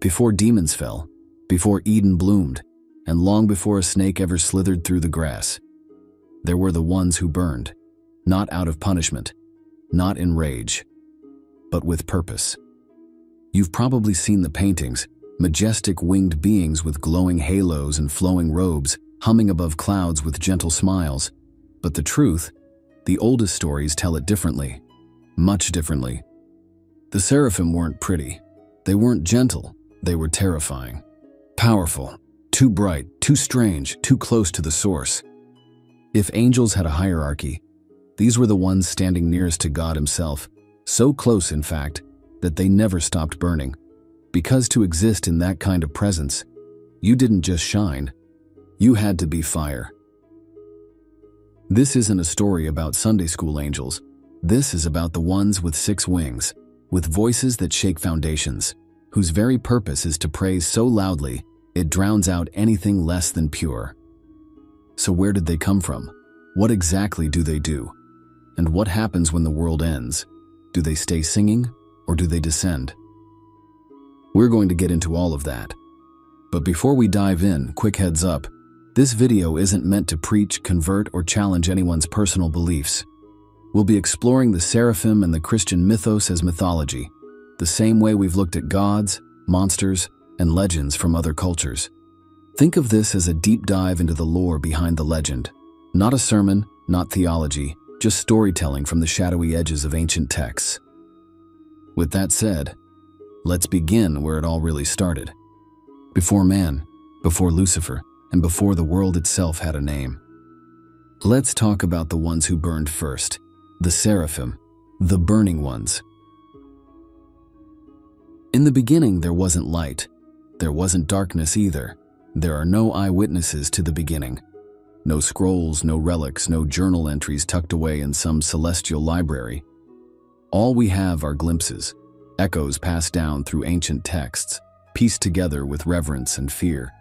before demons fell, before Eden bloomed, and long before a snake ever slithered through the grass. There were the ones who burned, not out of punishment, not in rage, but with purpose. You've probably seen the paintings, majestic winged beings with glowing halos and flowing robes, humming above clouds with gentle smiles. But the truth, the oldest stories tell it differently, much differently. The Seraphim weren't pretty. They weren't gentle. They were terrifying. Powerful, too bright, too strange, too close to the source. If angels had a hierarchy, these were the ones standing nearest to God himself, so close, in fact, that they never stopped burning. Because to exist in that kind of presence, you didn't just shine, you had to be fire. This isn't a story about Sunday school angels. This is about the ones with 6 wings, with voices that shake foundations, whose very purpose is to praise so loudly it drowns out anything less than pure. So where did they come from? What exactly do they do? And what happens when the world ends? Do they stay singing, or do they descend? We're going to get into all of that. But before we dive in, quick heads up, this video isn't meant to preach, convert, or challenge anyone's personal beliefs. We'll be exploring the Seraphim and the Christian mythos as mythology, the same way we've looked at gods, monsters, and legends from other cultures. Think of this as a deep dive into the lore behind the legend. Not a sermon, not theology, just storytelling from the shadowy edges of ancient texts. With that said, let's begin where it all really started. Before man, before Lucifer, and before the world itself had a name. Let's talk about the ones who burned first, the Seraphim, the burning ones. In the beginning, there wasn't light. There wasn't darkness either. There are no eyewitnesses to the beginning. No scrolls, no relics, no journal entries tucked away in some celestial library. All we have are glimpses, echoes passed down through ancient texts, pieced together with reverence and fear.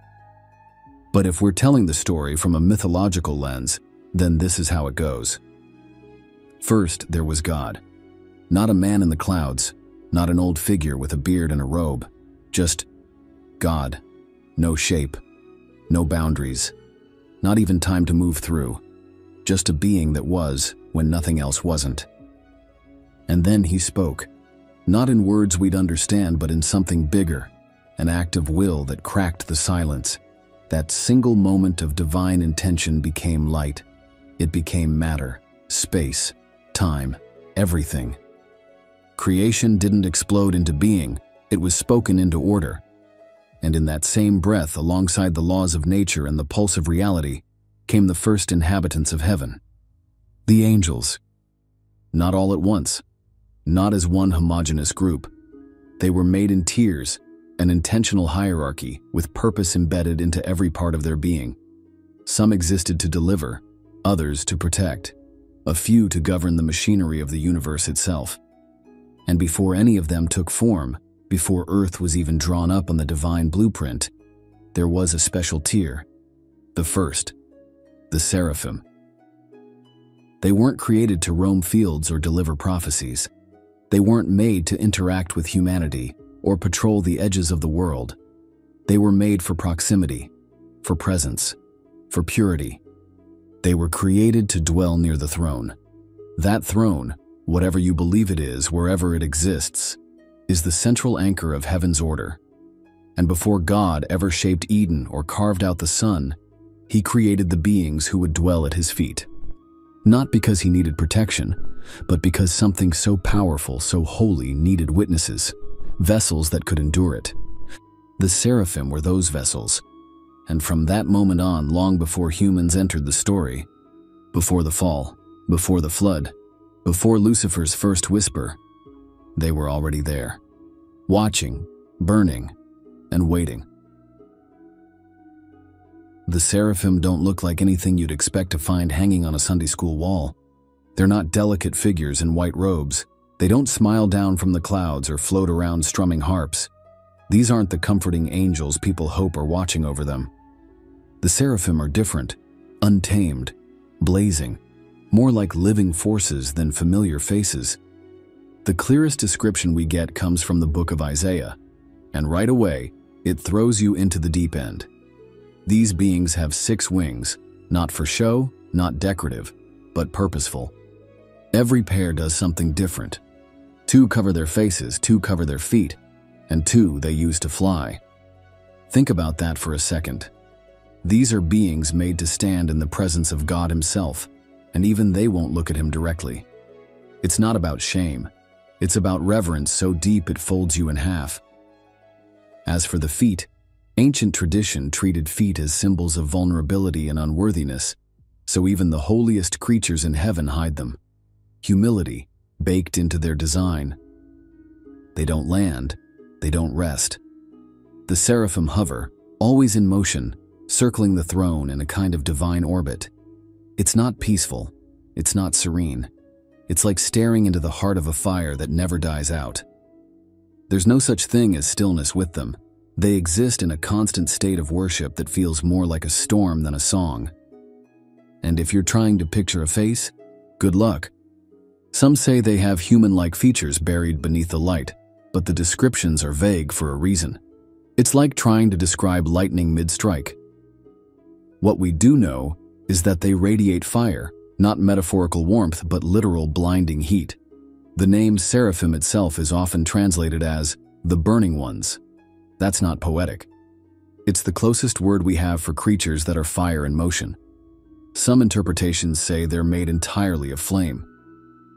But if we're telling the story from a mythological lens, then this is how it goes. First, there was God. Not a man in the clouds, not an old figure with a beard and a robe, just God. No shape, no boundaries, not even time to move through, just a being that was when nothing else wasn't. And then he spoke, not in words we'd understand, but in something bigger, an act of will that cracked the silence. That single moment of divine intention became light. It became matter, space, time, everything. Creation didn't explode into being, it was spoken into order. And in that same breath, alongside the laws of nature and the pulse of reality, came the first inhabitants of heaven. The angels. Not all at once, not as one homogeneous group. They were made in tiers, an intentional hierarchy with purpose embedded into every part of their being. Some existed to deliver, others to protect, a few to govern the machinery of the universe itself. And before any of them took form, before Earth was even drawn up on the divine blueprint, there was a special tier, the first, the Seraphim. They weren't created to roam fields or deliver prophecies. They weren't made to interact with humanity or patrol the edges of the world. They were made for proximity, for presence, for purity. They were created to dwell near the throne. That throne, whatever you believe it is, wherever it exists, is the central anchor of heaven's order. And before God ever shaped Eden or carved out the sun, he created the beings who would dwell at his feet. Not because he needed protection, but because something so powerful, so holy needed witnesses, vessels that could endure it. The Seraphim were those vessels. And from that moment on, long before humans entered the story, before the fall, before the flood, before Lucifer's first whisper, they were already there, watching, burning, and waiting. The Seraphim don't look like anything you'd expect to find hanging on a Sunday school wall. They're not delicate figures in white robes. They don't smile down from the clouds or float around strumming harps. These aren't the comforting angels people hope are watching over them. The Seraphim are different, untamed, blazing, more like living forces than familiar faces. The clearest description we get comes from the book of Isaiah. and right away, it throws you into the deep end. These beings have 6 wings, not for show, not decorative, but purposeful. Every pair does something different. 2 cover their faces, 2 cover their feet, and 2 they use to fly. Think about that for a second. These are beings made to stand in the presence of God Himself, and even they won't look at Him directly. It's not about shame. It's about reverence so deep it folds you in half. As for the feet, ancient tradition treated feet as symbols of vulnerability and unworthiness, so even the holiest creatures in heaven hide them. Humility, baked into their design. They don't land, they don't rest. The seraphim hover, always in motion, circling the throne in a kind of divine orbit. It's not peaceful, it's not serene. It's like staring into the heart of a fire that never dies out. There's no such thing as stillness with them. They exist in a constant state of worship that feels more like a storm than a song. And if you're trying to picture a face, good luck. Some say they have human-like features buried beneath the light, but the descriptions are vague for a reason. It's like trying to describe lightning mid-strike. What we do know is that they radiate fire, not metaphorical warmth, but literal blinding heat. The name Seraphim itself is often translated as the burning ones. That's not poetic. It's the closest word we have for creatures that are fire in motion. Some interpretations say they're made entirely of flame.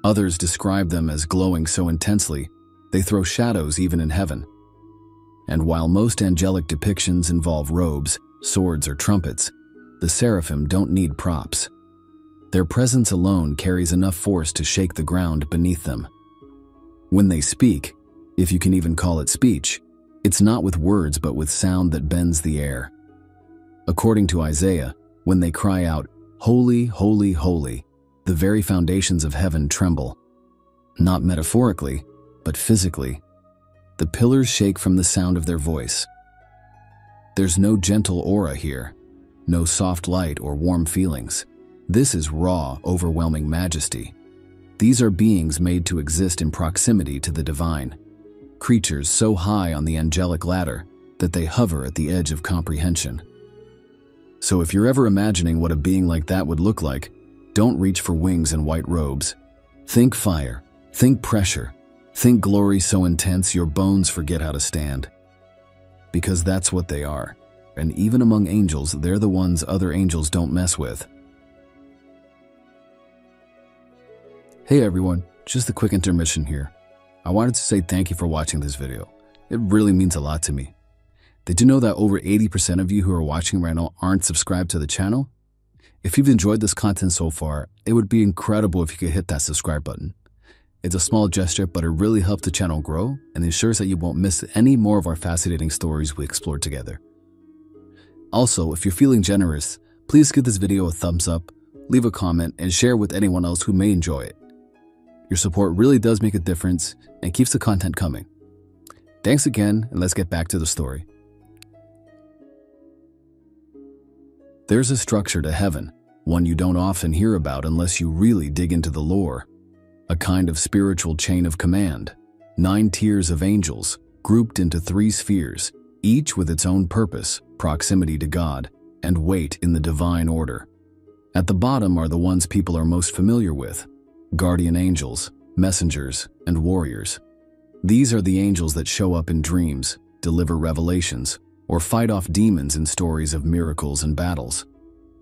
Others describe them as glowing so intensely, they throw shadows even in heaven. And while most angelic depictions involve robes, swords, or trumpets, the seraphim don't need props. Their presence alone carries enough force to shake the ground beneath them. When they speak, if you can even call it speech, it's not with words but with sound that bends the air. According to Isaiah, when they cry out, "Holy, holy, holy," the very foundations of heaven tremble. Not metaphorically, but physically. The pillars shake from the sound of their voice. There's no gentle aura here, no soft light or warm feelings. This is raw, overwhelming majesty. These are beings made to exist in proximity to the divine, creatures so high on the angelic ladder that they hover at the edge of comprehension. So if you're ever imagining what a being like that would look like, don't reach for wings and white robes. Think fire, think pressure, think glory so intense your bones forget how to stand. Because that's what they are, and even among angels, they're the ones other angels don't mess with. Hey everyone, just a quick intermission here. I wanted to say thank you for watching this video. It really means a lot to me. Did you know that over 80% of you who are watching right now aren't subscribed to the channel? If you've enjoyed this content so far, it would be incredible if you could hit that subscribe button. It's a small gesture, but it really helps the channel grow and ensures that you won't miss any more of our fascinating stories we explore together. Also, if you're feeling generous, please give this video a thumbs up, leave a comment, and share with anyone else who may enjoy it. Your support really does make a difference and keeps the content coming. Thanks again, and let's get back to the story. There's a structure to heaven, one you don't often hear about unless you really dig into the lore. A kind of spiritual chain of command. 9 tiers of angels, grouped into 3 spheres, each with its own purpose, proximity to God, and weight in the divine order. At the bottom are the ones people are most familiar with: guardian angels, messengers, and warriors. These are the angels that show up in dreams, deliver revelations, or fight off demons in stories of miracles and battles.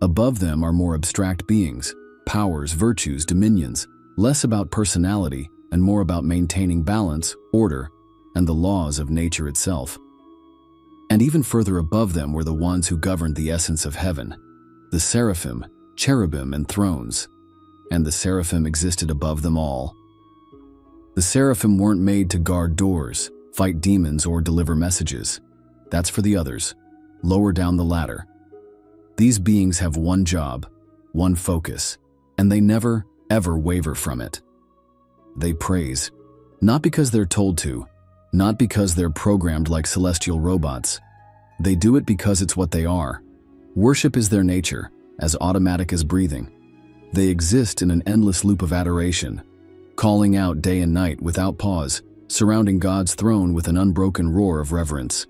Above them are more abstract beings, powers, virtues, dominions, less about personality and more about maintaining balance, order, and the laws of nature itself. And even further above them were the ones who governed the essence of heaven, the seraphim, cherubim, and thrones. And the seraphim existed above them all. The seraphim weren't made to guard doors, fight demons, or deliver messages. That's for the others, lower down the ladder. These beings have one job, one focus, and they never, ever waver from it. They praise, not because they're told to, not because they're programmed like celestial robots. They do it because it's what they are. Worship is their nature, as automatic as breathing. They exist in an endless loop of adoration, calling out day and night without pause, surrounding God's throne with an unbroken roar of reverence.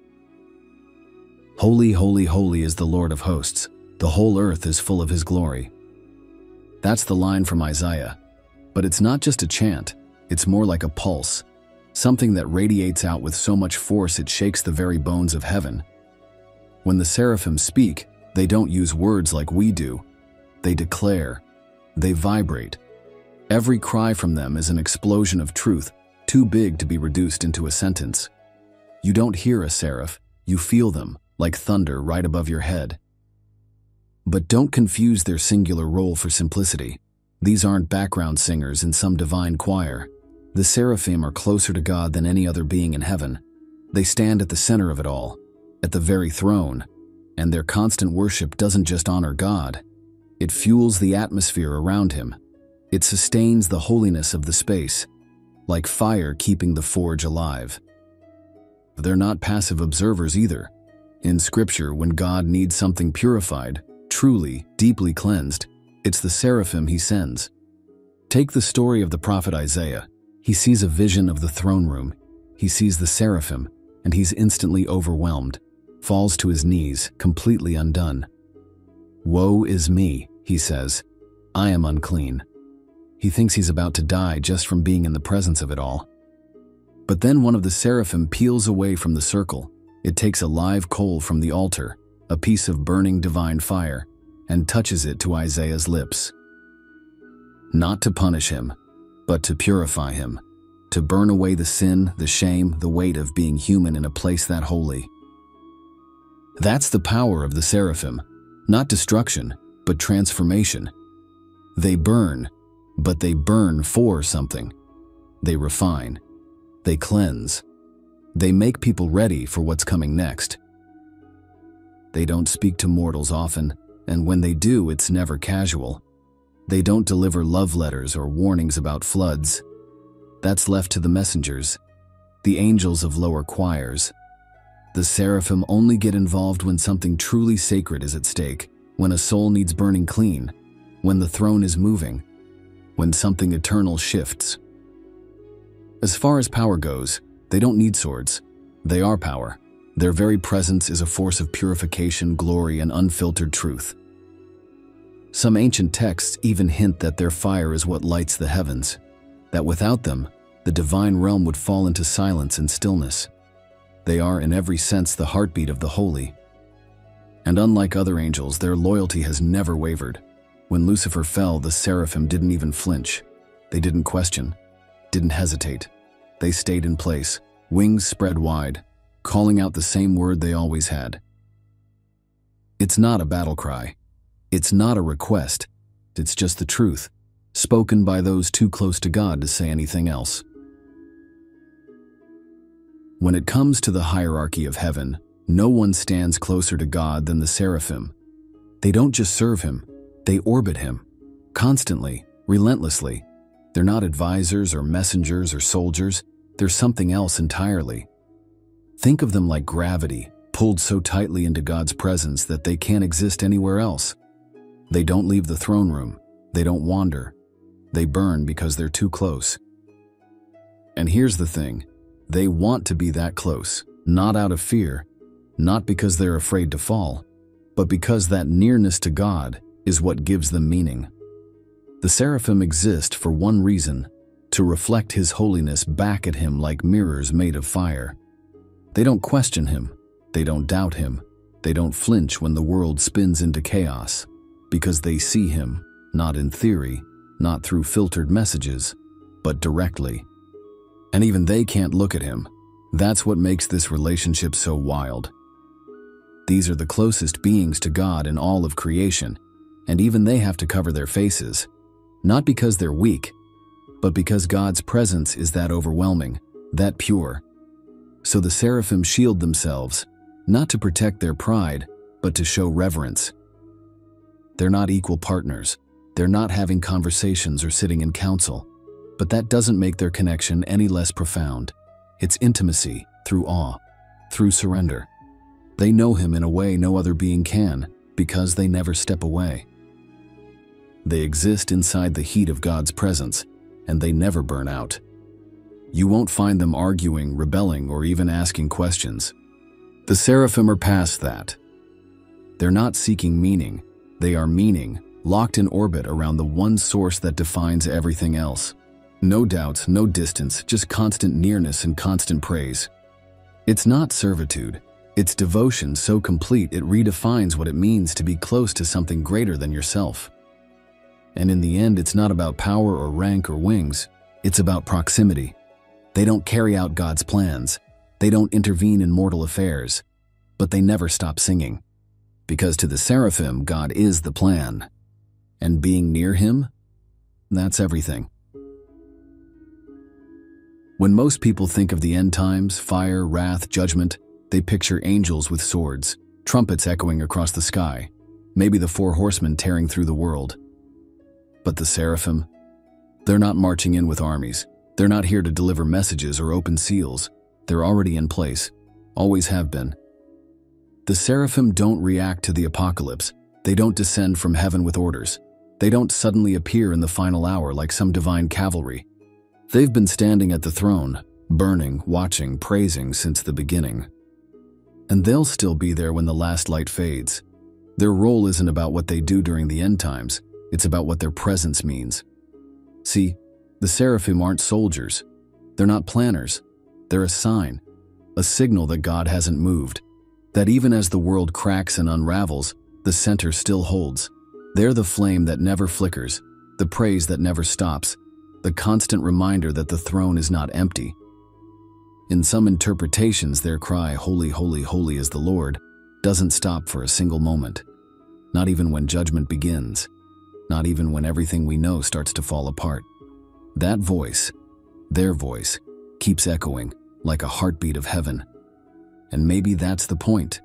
Holy, holy, holy is the Lord of hosts. The whole earth is full of his glory. That's the line from Isaiah. But it's not just a chant, it's more like a pulse, something that radiates out with so much force it shakes the very bones of heaven. When the seraphim speak, they don't use words like we do. They declare. They vibrate. Every cry from them is an explosion of truth, too big to be reduced into a sentence. You don't hear a seraph, you feel them, like thunder right above your head. But don't confuse their singular role for simplicity. These aren't background singers in some divine choir. The seraphim are closer to God than any other being in heaven. They stand at the center of it all, at the very throne, and their constant worship doesn't just honor God. It fuels the atmosphere around him. It sustains the holiness of the space, like fire keeping the forge alive. They're not passive observers either. In Scripture, when God needs something purified, truly, deeply cleansed, it's the seraphim he sends. Take the story of the prophet Isaiah. He sees a vision of the throne room. He sees the seraphim, and he's instantly overwhelmed, falls to his knees, completely undone. "Woe is me," he says. "I am unclean." He thinks he's about to die just from being in the presence of it all. But then one of the seraphim peels away from the circle. It takes a live coal from the altar, a piece of burning divine fire, and touches it to Isaiah's lips. Not to punish him, but to purify him, to burn away the sin, the shame, the weight of being human in a place that holy. That's the power of the seraphim, not destruction, but transformation. They burn, but they burn for something. They refine. They cleanse. They make people ready for what's coming next. They don't speak to mortals often, and when they do, it's never casual. They don't deliver love letters or warnings about floods. That's left to the messengers, the angels of lower choirs. The seraphim only get involved when something truly sacred is at stake, when a soul needs burning clean, when the throne is moving, when something eternal shifts. As far as power goes, they don't need swords. They are power. Their very presence is a force of purification, glory, and unfiltered truth. Some ancient texts even hint that their fire is what lights the heavens, that without them, the divine realm would fall into silence and stillness. They are, in every sense, the heartbeat of the holy. And unlike other angels, their loyalty has never wavered. When Lucifer fell, the seraphim didn't even flinch. They didn't question, didn't hesitate. They stayed in place, wings spread wide, calling out the same word they always had. It's not a battle cry. It's not a request. It's just the truth, spoken by those too close to God to say anything else. When it comes to the hierarchy of heaven, no one stands closer to God than the seraphim. They don't just serve him, they orbit him, constantly, relentlessly. They're not advisors or messengers or soldiers, they're something else entirely. Think of them like gravity, pulled so tightly into God's presence that they can't exist anywhere else. They don't leave the throne room, they don't wander. They burn because they're too close. And here's the thing, they want to be that close, not out of fear, not because they're afraid to fall, but because that nearness to God is what gives them meaning. The seraphim exist for one reason, to reflect his holiness back at him like mirrors made of fire. They don't question him, they don't doubt him, they don't flinch when the world spins into chaos, because they see him, not in theory, not through filtered messages, but directly. And even they can't look at him. That's what makes this relationship so wild. These are the closest beings to God in all of creation, and even they have to cover their faces, not because they're weak, but because God's presence is that overwhelming, that pure. So the seraphim shield themselves, not to protect their pride, but to show reverence. They're not equal partners. They're not having conversations or sitting in council, but that doesn't make their connection any less profound. It's intimacy through awe, through surrender. They know him in a way no other being can, because they never step away. They exist inside the heat of God's presence, and they never burn out. You won't find them arguing, rebelling, or even asking questions. The seraphim are past that. They're not seeking meaning. They are meaning, locked in orbit around the one source that defines everything else. No doubts, no distance, just constant nearness and constant praise. It's not servitude. It's devotion so complete it redefines what it means to be close to something greater than yourself. And in the end, it's not about power or rank or wings. It's about proximity. They don't carry out God's plans. They don't intervene in mortal affairs. But they never stop singing. Because to the seraphim, God is the plan. And being near Him, that's everything. When most people think of the end times, fire, wrath, judgment, they picture angels with swords, trumpets echoing across the sky, maybe the 4 horsemen tearing through the world. But the seraphim, they're not marching in with armies. They're not here to deliver messages or open seals. They're already in place, always have been. The seraphim don't react to the apocalypse. They don't descend from heaven with orders. They don't suddenly appear in the final hour like some divine cavalry. They've been standing at the throne, burning, watching, praising since the beginning. And they'll still be there when the last light fades. Their role isn't about what they do during the end times. It's about what their presence means. See, the seraphim aren't soldiers. They're not planners. They're a sign, a signal that God hasn't moved, that even as the world cracks and unravels, the center still holds. They're the flame that never flickers, the praise that never stops, the constant reminder that the throne is not empty. In some interpretations, their cry, "Holy, holy, holy is the Lord," doesn't stop for a single moment. Not even when judgment begins. Not even when everything we know starts to fall apart. That voice, their voice, keeps echoing like a heartbeat of heaven. And maybe that's the point.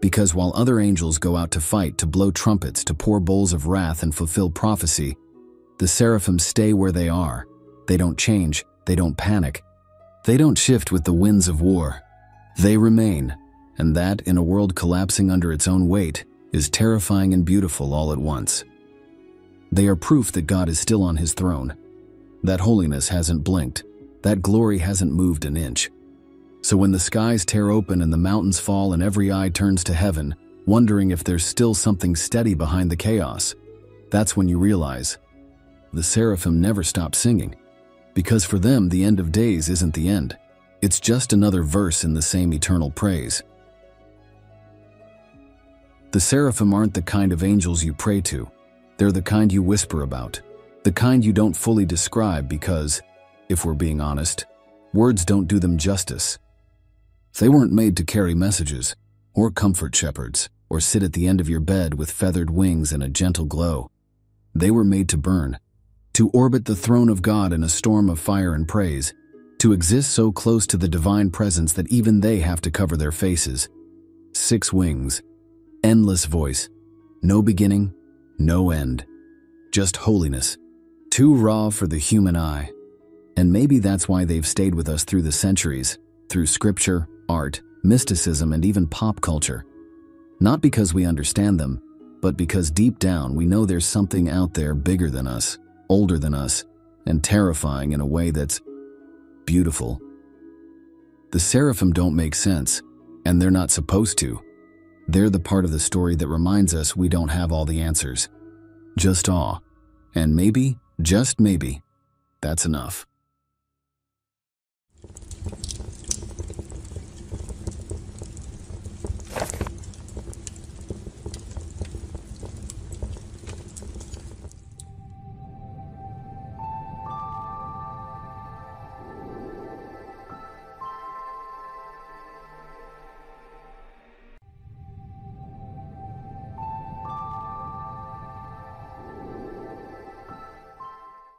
Because while other angels go out to fight, to blow trumpets, to pour bowls of wrath and fulfill prophecy, the seraphim stay where they are. They don't change. They don't panic. They don't shift with the winds of war. They remain. And that, in a world collapsing under its own weight, is terrifying and beautiful all at once. They are proof that God is still on His throne. That holiness hasn't blinked. That glory hasn't moved an inch. So when the skies tear open and the mountains fall and every eye turns to heaven, wondering if there's still something steady behind the chaos, that's when you realize the seraphim never stop singing. Because for them, the end of days isn't the end. It's just another verse in the same eternal praise. The seraphim aren't the kind of angels you pray to. They're the kind you whisper about. The kind you don't fully describe because, if we're being honest, words don't do them justice. They weren't made to carry messages, or comfort shepherds, or sit at the end of your bed with feathered wings and a gentle glow. They were made to burn, to orbit the throne of God in a storm of fire and praise, to exist so close to the divine presence that even they have to cover their faces. 6 wings, endless voice, no beginning, no end, just holiness, too raw for the human eye. And maybe that's why they've stayed with us through the centuries, through scripture, art, mysticism, and even pop culture. Not because we understand them, but because deep down we know there's something out there bigger than us, older than us, and terrifying in a way that's beautiful. The seraphim don't make sense, and they're not supposed to. They're the part of the story that reminds us we don't have all the answers. Just awe. And maybe, just maybe, that's enough.